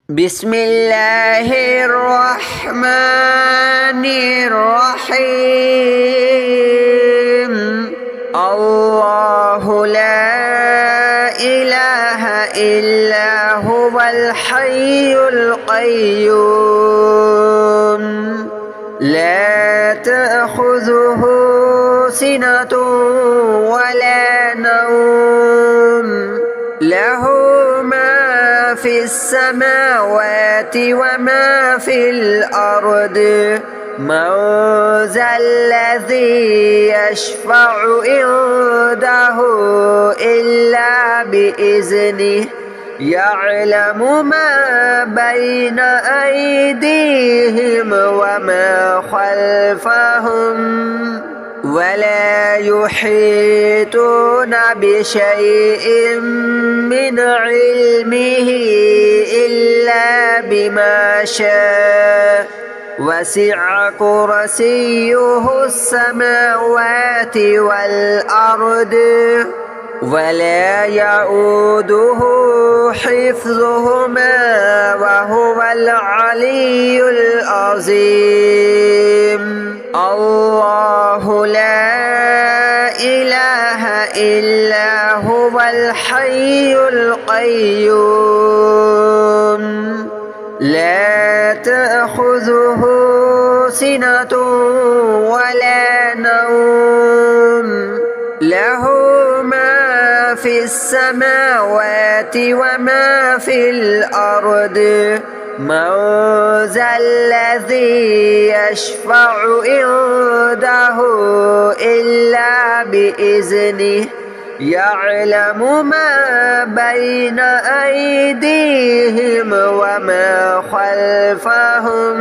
بسم الله الرحمن الرحيم. الله لا إله إلا هو الحي القيوم لا تأخذه سنة ولا نوم له ما في السماوات وما في الأرض من ذا الذي يشفع عنده إلا بإذنه يعلم ما بين أيديهم وما خلفهم ولا يحيطون بشيء من علمه إلا بما شاء وسع كرسيه السماوات والأرض ولا يؤوده حفظهما وهو العلي العظيم. الله لا إله إلا هو الحي القيوم لا تأخذه سنة ولا نوم له ما في السماوات وما في الأرض من ذا الذي يشفع عنده إلا بإذنه يعلم ما بين أيديهم وما خلفهم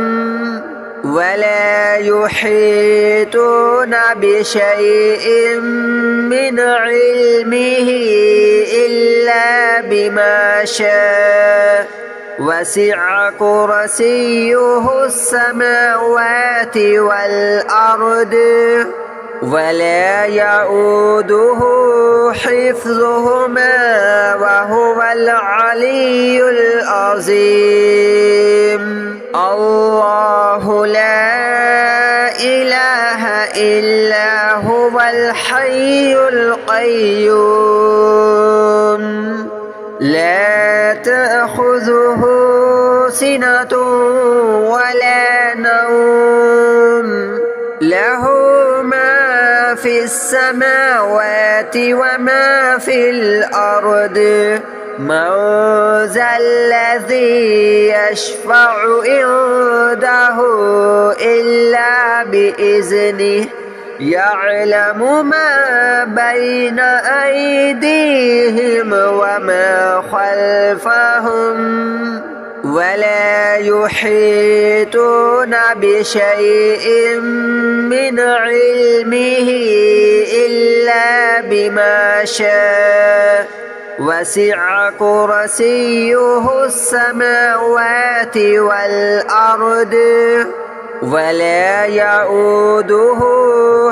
ولا يحيطون بشيء من علمه إلا بما شاء وسع كرسيه السماوات والأرض ولا يؤوده حفظهما وهو العلي العظيم. الله لا إله إلا هو الحي القيوم لا تأخذه سنة ولا نوم له ما في السماوات وما في الأرض من ذا الذي يشفع عنده إلا بإذنه يعلم ما بين أيديهم وما خلفهم ولا يحيطون بشيء من علمه إلا بما شاء وسع كرسيه السماوات والأرض ولا يؤوده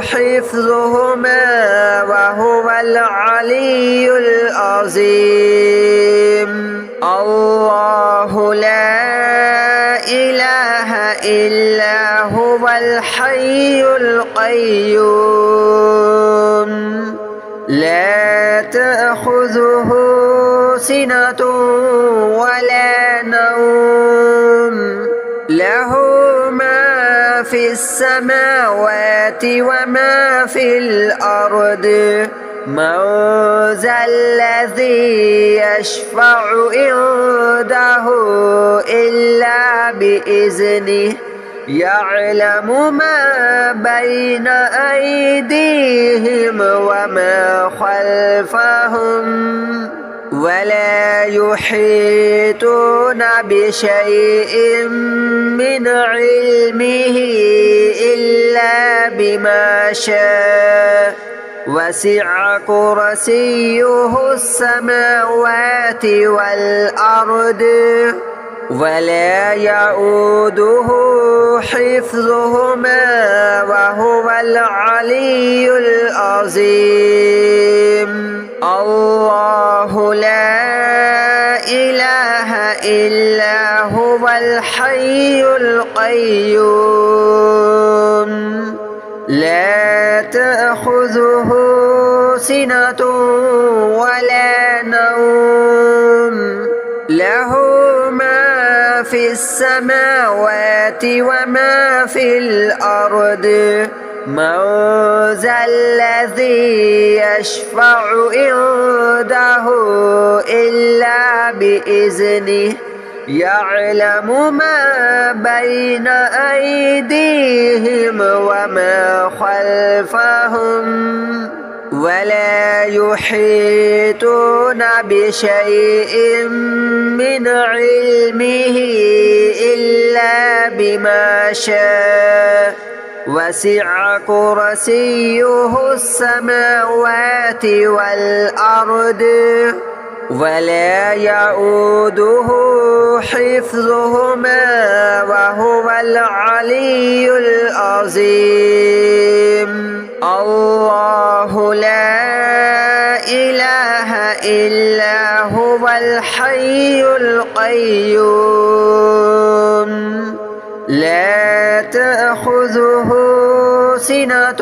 حفظهما وهو العلي العظيم. الله لا إله إلا هو الحي القيوم لا تأخذه سنة ولا نوم له ما في السماوات وما في الأرض من ذا الذي يشفع عنده إلا بإذنه يعلم ما بين أيديهم وما خلفهم ولا يحيطون بشيء من علمه إلا بما شاء وسع كرسيه السماوات والأرض ولا يؤوده حفظهما وهو العلي العظيم. الله لا إله إلا هو الحي القيوم لا تأخذه سنة ولا نوم له ما في السماوات وما في الأرض من ذا الذي يشفع عنده إلا بإذنه يعلم ما بين أيديهم وما خلفهم ولا يحيطون بشيء من علمه إلا بما شاء وسع كرسيه السماوات والأرض ولا يؤوده حفظهما وهو العلي العظيم الله لا إله إلا هو الحي القيوم لا تأخذه سنة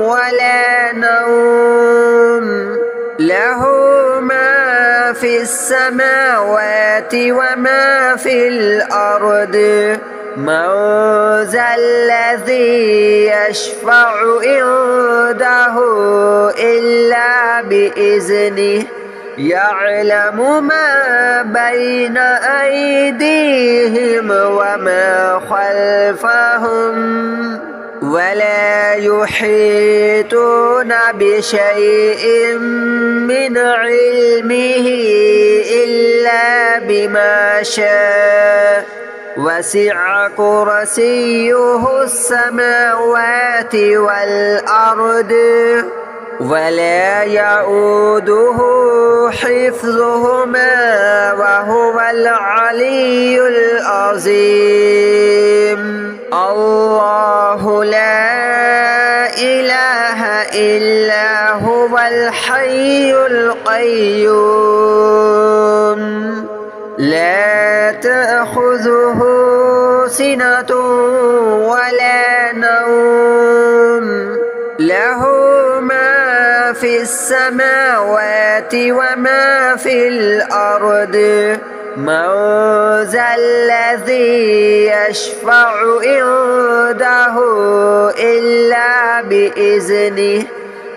ولا نوم له ما في السماوات وما في الأرض من ذا الذي يشفع عنده إلا بإذنه يعلم ما بين أيديهم وما خلفهم ولا يحيطون بشيء من علمه إلا بما شاء وسع كرسيه السماوات والأرض ولا يؤوده حفظهما وهو العلي العظيم الله لا إله إلا هو الحي القيوم لا تأخذه سنة ولا نوم له ما في السماوات وما في الأرض من ذا الذي يشفع عنده إلا بإذنه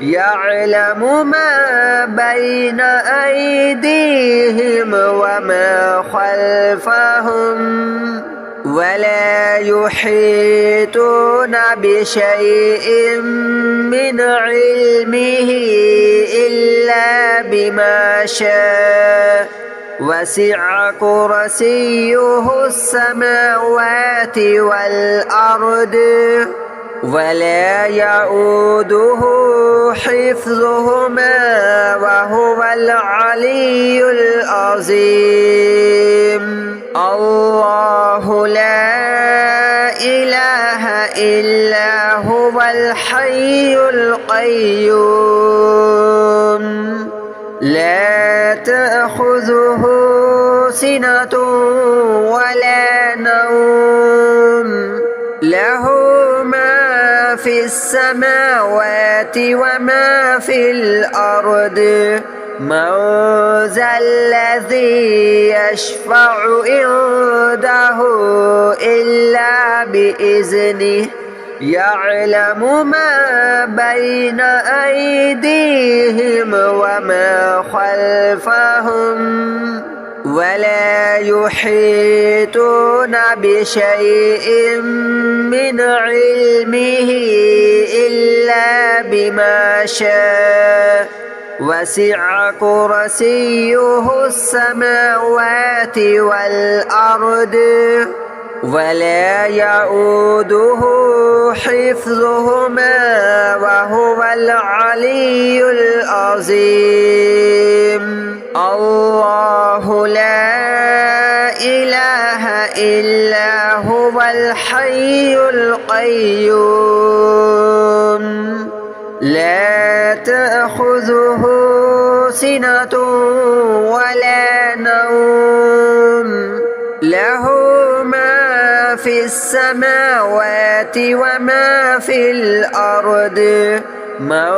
يعلم ما بين أيديهم وما خلفهم ولا يحيطون بشيء من علمه إلا بما شاء وسع كرسيه السماوات والأرض ولا يؤوده حفظهما وهو العلي العظيم الله لا إله إلا هو الحي القيوم لا تأخذه سنة ولا نوم له ما في السماوات وما في الأرض من ذا الذي يشفع عنده إلا بإذنه يعلم ما بين أيديهم وما خلفهم ولا يحيطون بشيء من علمه إلا بما شاء وسع كرسيه السماوات والأرض ولا يؤوده حفظهما وهو العلي العظيم الله لا إله إلا هو الحي القيوم لا تأخذه سنة ولا نوم له له ما في السماوات وما في الأرض من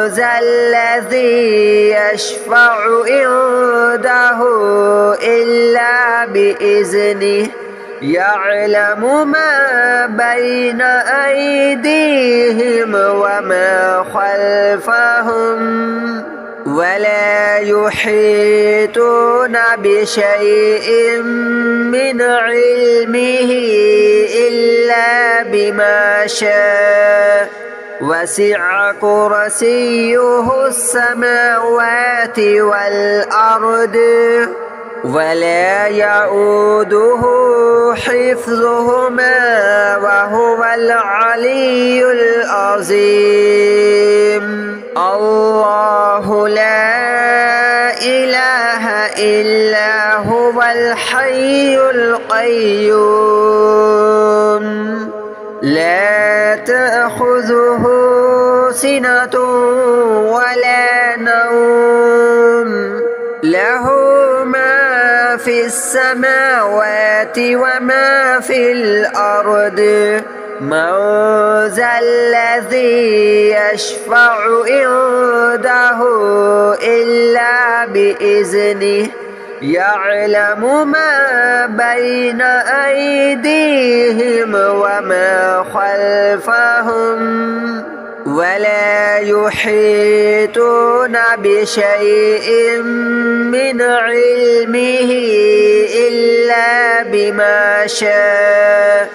ذا الذي يشفع عنده إلا بإذنه يعلم ما بين أيديهم وما خلفهم ولا يحيطون بشيء من علمه إلا بما شاء وسع كرسيه السماوات والأرض ولا يؤوده حفظهما وهو العلي العظيم الله لا إله إلا هو الحي القيوم لا تأخذه سنة ولا نوم له ما في السماوات وما في الأرض من ذا الذي يشفع عنده إلا بإذنه يعلم ما بين أيديهم وما خلفهم ولا يحيطون بشيء من علمه إلا بما شاء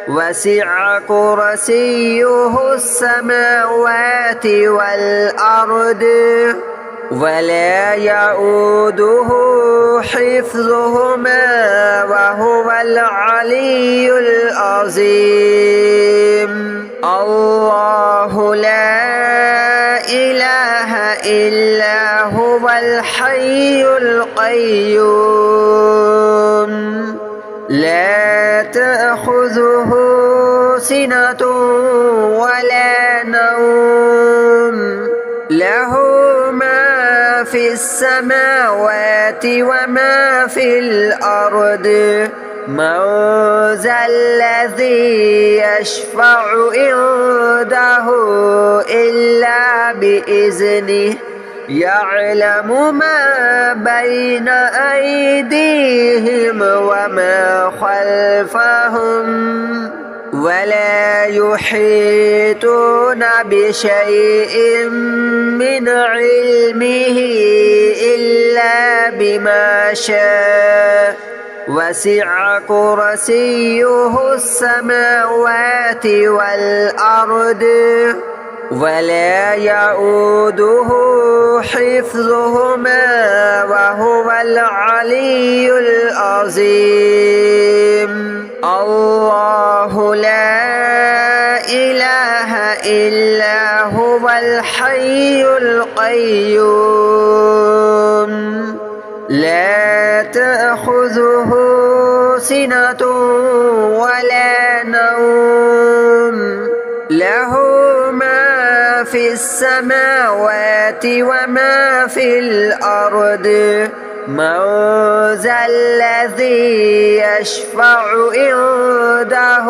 وسع كرسيه السماوات والأرض ولا يؤوده حفظهما وهو العلي العظيم الله لا إله إلا هو الحي القيوم لا تأخذه سنة ولا نوم له ما في السماوات وما في الأرض من ذا الذي يشفع عنده إلا بإذنه يعلم ما بين أيديهم وما خلفهم ولا يحيطون بشيء من علمه إلا بما شاء وسع كرسيه السماوات والأرض ولا يؤوده حفظهما وهو العلي العظيم الله لا إله إلا هو الحي القيوم لا تأخذه سنة ولا نوم له ما في السماوات وما في الأرض من ذا الذي يشفع عنده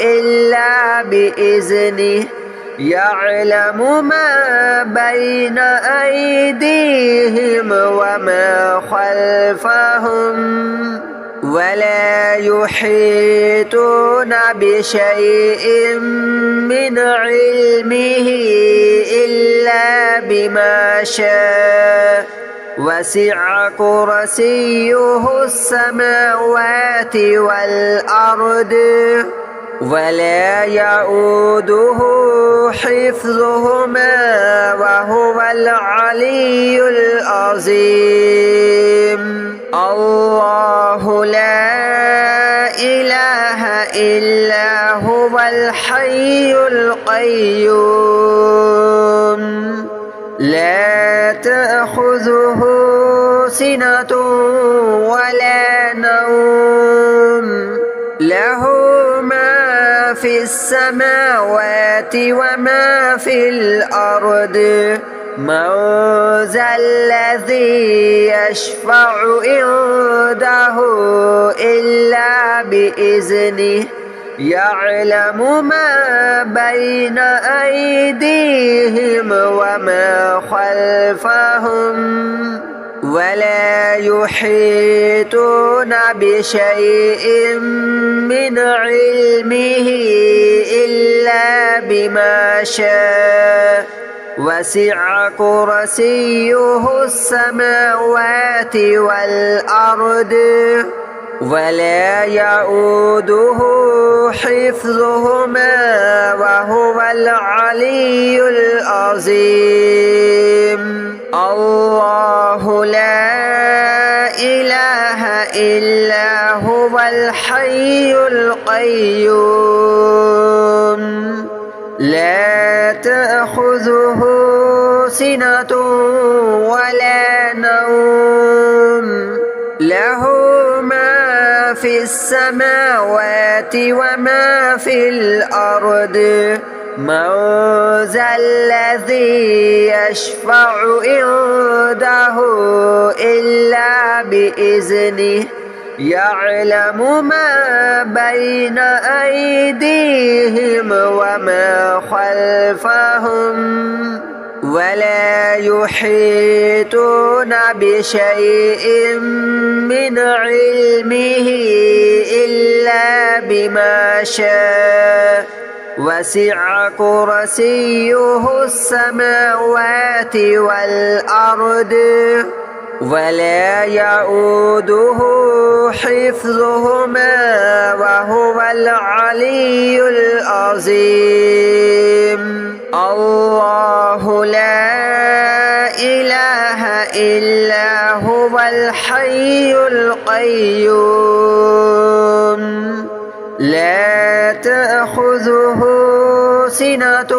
إلا بإذنه يعلم ما بين أيديهم وما خلفهم ولا يحيطون بشيء من علمه إلا بما شاء وسع كرسيه السماوات والأرض ولا يؤوده حفظهما وهو العلي العظيم الله لا إله إلا هو الحي القيوم لا تأخذه سنة ولا نوم له ما في السماوات وما في الأرض من ذا الذي يشفع عنده إلا بإذنه يعلم ما بين أيديهم وما خلفهم ولا يحيطون بشيء من علمه إلا بما شاء وسع كرسيه السماوات والأرض ولا يؤوده حفظهما وهو العلي العظيم الله لا إله إلا هو الحي القيوم لا تأخذه سنة ولا نوم له ما في السماوات وما في الأرض من ذا الذي يشفع عنده إلا بإذنه يعلم ما بين أيديهم وما خلفهم ولا يحيطون بشيء من علمه إلا بما شاء وسع كرسيه السماوات والأرض ولا يؤوده حفظهما وهو العلي العظيم الله لا إله إلا هو الحي القيوم لا تأخذه سنة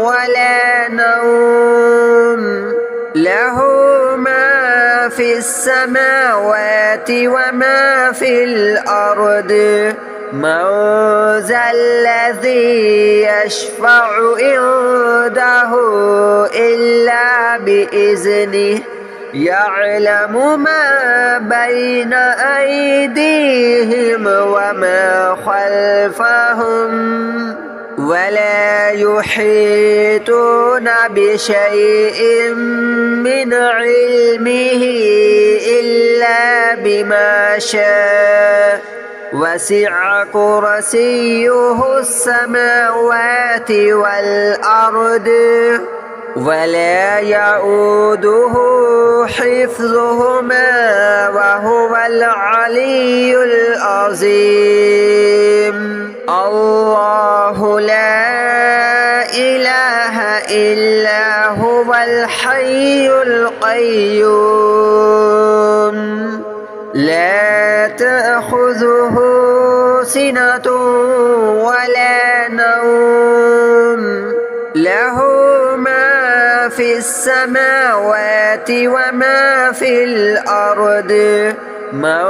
ولا نوم له ما في السماوات وما في الأرض من ذا الذي يشفع عنده إلا بإذنه يعلم ما بين أيديهم وما خلفهم ولا يحيطون بشيء من علمه إلا بما شاء وسع كرسيه السماوات والأرض ولا يؤوده حفظهما وهو العلي العظيم الله لا إله إلا هو الحي القيوم لا تأخذه سنة ولا نوم له ما في السماوات وما في الأرض من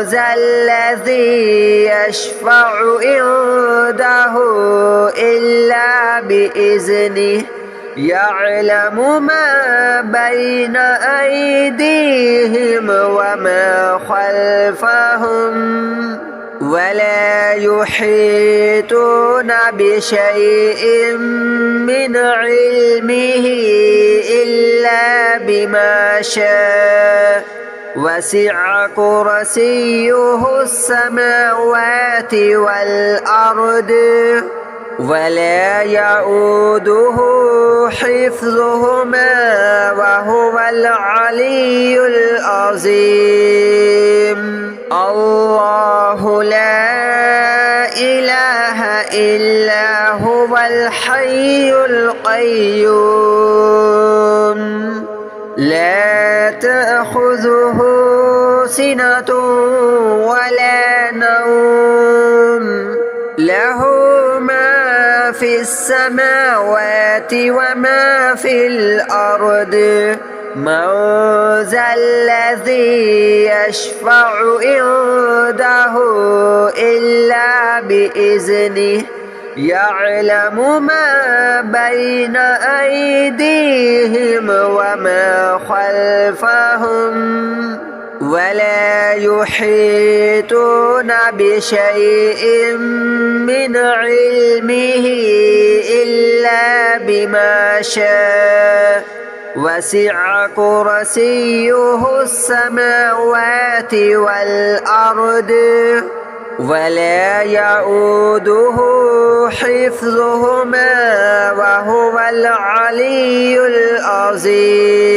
ذا الذي يشفع عنده إلا بإذنه يعلم ما بين أيديهم وما خلفهم ولا يحيطون بشيء من علمه إلا بما شاء وسع كرسيه السماوات والأرض ولا يؤوده حفظهما وهو العلي العظيم الله لا إله إلا هو الحي القيوم لا تأخذه سنة ولا نوم له ما في السماوات وما في الأرض من ذا الذي يشفع عنده إلا بإذنه يعلم ما بين أيديهم وما خلفهم ولا يحيطون بشيء من علمه إلا بما شاء وسع كرسيه السماوات والأرض ولا يؤوده حفظهما وهو العلي العظيم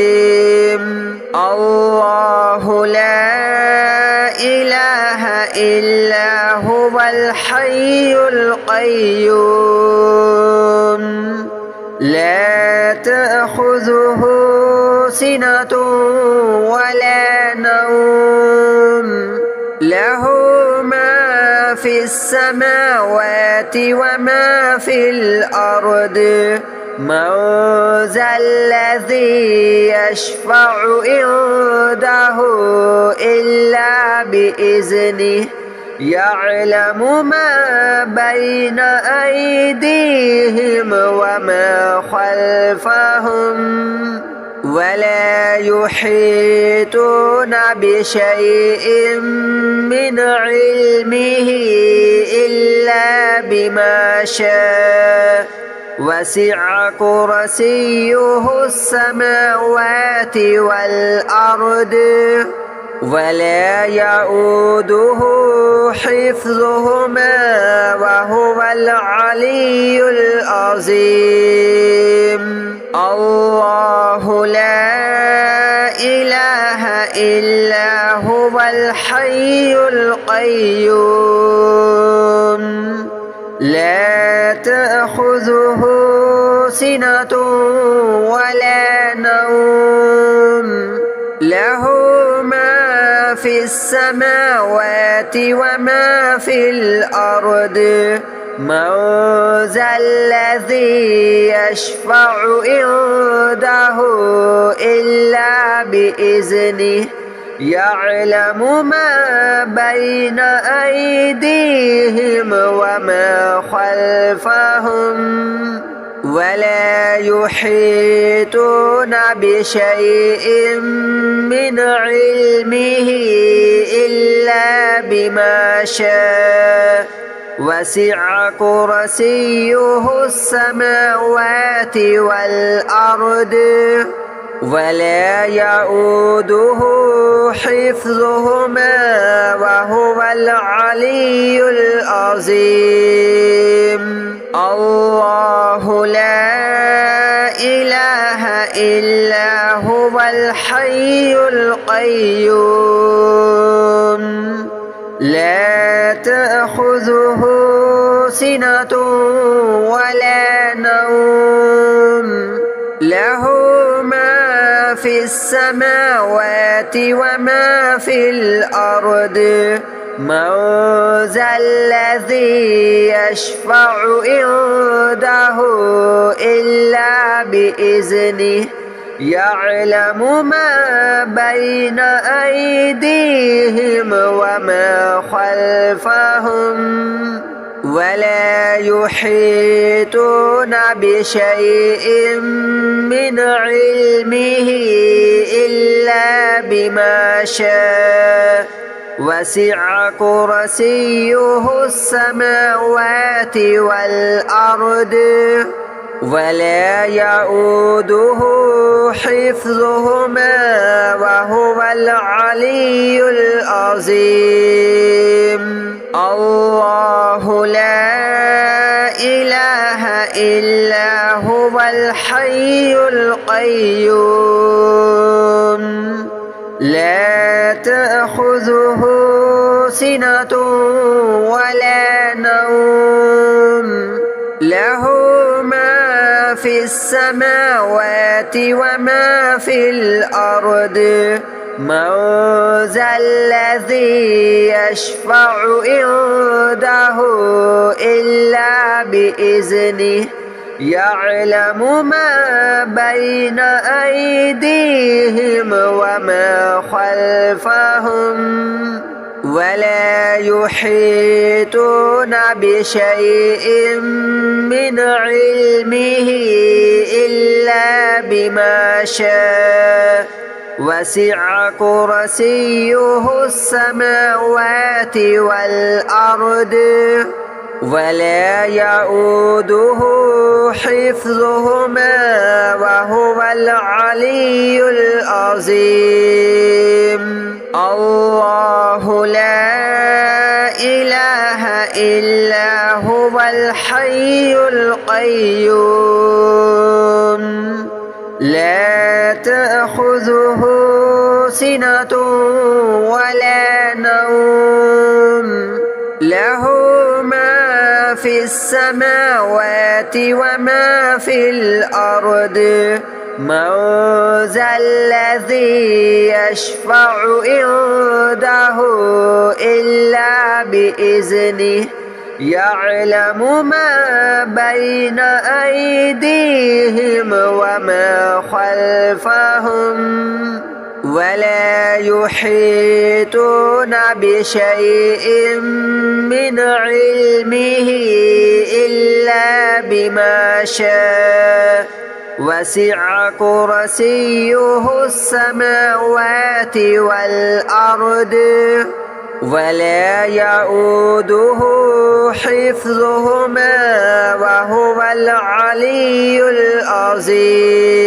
الله لا إله إلا هو الحي القيوم لا تأخذه سنة ولا نوم له ما في السماوات وما في الأرض من ذا الذي يشفع عنده إلا بإذنه يعلم ما بين أيديهم وما خلفهم ولا يحيطون بشيء من علمه إلا بما شاء وسع كرسيه السماوات والأرض ولا يؤوده حفظهما وهو العلي العظيم الله لا إله إلا هو الحي القيوم لا تأخذه سنة ولا نوم له ما في السماوات وما في الأرض من ذا الذي يشفع عنده إلا بإذنه يعلم ما بين أيديهم وما خلفهم ولا يحيطون بشيء من علمه إلا بما شاء وسع كرسيه السماوات والأرض ولا يؤوده حفظهما وهو العلي العظيم الله لا إله إلا هو الحي القيوم لا تأخذه سنة ولا نوم له ما في السماوات وما في الأرض من ذا الذي يشفع عنده إلا بإذنه يعلم ما بين أيديهم وما خلفهم ولا يحيطون بشيء من علمه إلا بما شاء وسع كرسيه السماوات والأرض ولا يؤوده حفظهما وهو العلي العظيم الله لا إله إلا هو الحي القيوم لا تأخذه سنة ولا نوم له ما في السماوات وما في الأرض من ذا الذي يشفع عنده إلا بإذنه يعلم ما بين أيديهم وما خلفهم ولا يحيطون بشيء من علمه إلا بما شاء وسع كرسيه السماوات والأرض ولا يؤوده حفظهما وهو العلي العظيم الله لا إله إلا هو الحي القيوم لا تأخذه سنة ولا نوم له ما في السماوات وما في الأرض من ذا الذي يشفع عنده إلا بإذنه يعلم ما بين أيديهم وما خلفهم ولا يحيطون بشيء من علمه إلا بما شاء وسع كرسيه السماوات والأرض ولا يؤوده حفظهما وهو العلي العظيم